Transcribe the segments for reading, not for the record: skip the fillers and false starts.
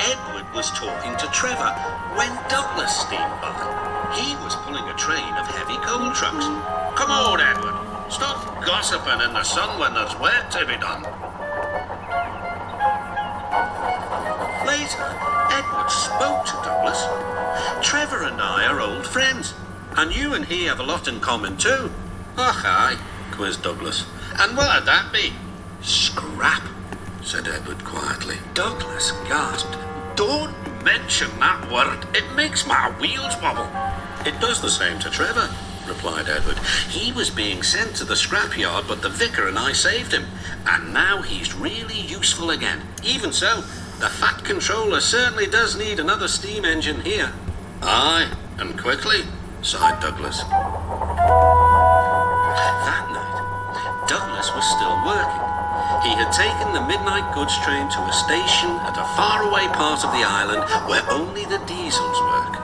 Edward was talking to Trevor when Douglas steamed by. He was pulling a train of heavy coal trucks. Come on, Edward. Stop gossiping in the sun when there's work to be done. Later, Edward spoke to Douglas. Trevor and I are old friends, and you and he have a lot in common too. Oh, aye, quizzed Douglas. And what'd that be? Scrap, said Edward quietly. Douglas gasped. Don't mention that word. It makes my wheels wobble. It does the same to Trevor, replied Edward. He was being sent to the scrapyard, but the vicar and I saved him. And now he's really useful again. Even so, the Fat Controller certainly does need another steam engine here. Aye, and quickly, sighed Douglas. That night, Douglas was still working. He had taken the midnight goods train to a station at a faraway part of the island where only the diesels work.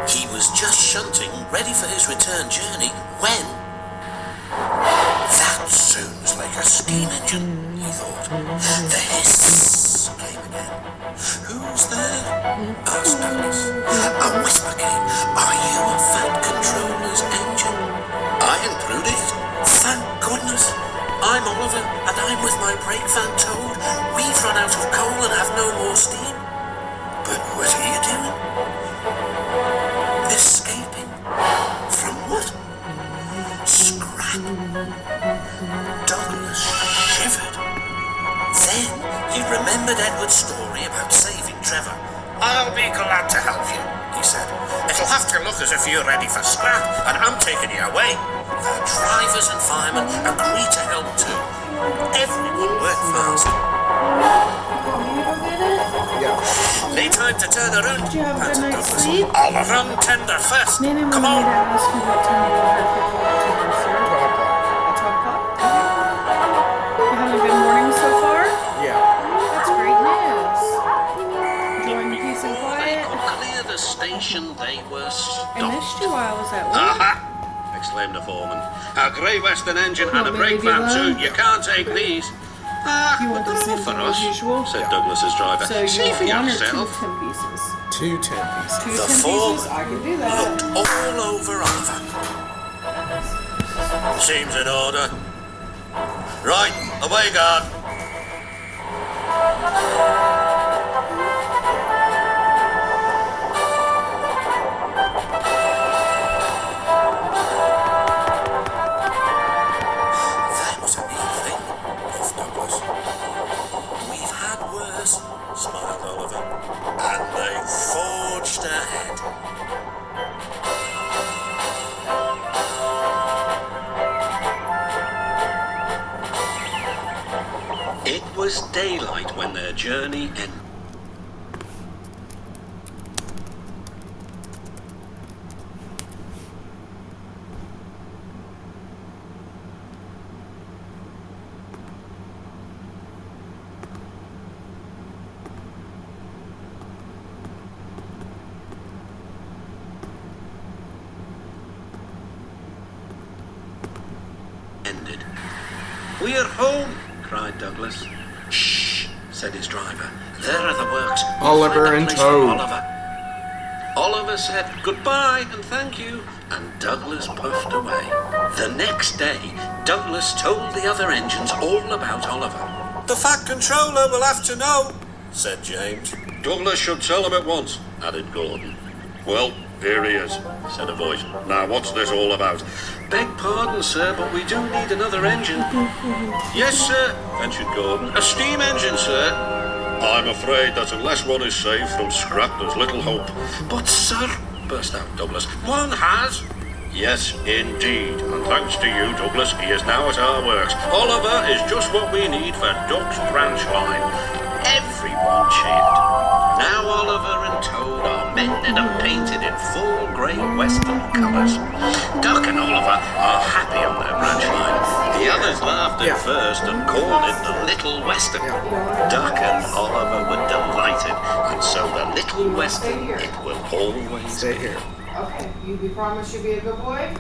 He was just shunting, ready for his return journey, when... That sounds like a steam engine, he thought. The hiss came again. Who's there? Asked Douglas. A whisper came. Are you a Fat Controller's engine? I include it. Thank goodness. I'm Oliver, and I'm with my brake van Toad. We've run out of coal and have no more steam. But what are you doing? Escaping. From what? Scrap. Douglas shivered. Then he remembered Edward's story about saving Trevor. I'll be glad to help you, he said. It'll have to look as if you're ready for scrap, and I'm taking you away. The drivers and firemen agreed to help too. Everyone worked fast. Late time to turn around. Did you have a good night's sleep? I'll run tender first. Nana Come wanted me to on. ask you what time you had for dinner, sir. At 12 o'clock? You having a good morning so far? Yeah. That's great news. Enjoying peace and Before they quiet? could clear the station, they were stopped. I missed you while I was at work. Aha! Exclaimed the foreman. A Great Western engine and a Want me to brake leave you van too. alone? You can't take these. You want the they're same all for thing us, as usual? said Douglas's driver. So you See for want one or two yourself. 10 pieces? 2 10 pieces. Two The 10 foreman pieces? I can do that. looked all over Oliver. Seems in order. Right, away guard. That was a neat thing, laughed Douglas. We've had worse, smiled Oliver. And they forged ahead. It was daylight when their journey ended. We're home, cried Douglas. Shh, said his driver. There are the works. We'll Oliver find a and place for Toad. Oliver said goodbye and thank you, and Douglas puffed away. The next day, Douglas told the other engines all about Oliver. The Fat Controller will have to know, said James. Douglas should tell him at once, added Gordon. Well, here he is, said a voice. Now, what's this all about? Beg pardon, sir, but we do need another engine. Yes, sir, ventured Gordon. A steam engine, sir. I'm afraid that unless one is saved from scrap, there's little hope. But, sir, burst out Douglas, one has. Yes, indeed. And thanks to you, Douglas, he is now at our works. Oliver is just what we need for Duck's branch line. Everyone cheered. Now Oliver and Toad are mended and painted in full grey western colours. Duck and Oliver are happy on their branch line. The others laughed at first and called it the Little Western. Duck and Oliver were delighted, and so the Little Western it will always Stay be. here. Okay, you promise you'll be a good boy?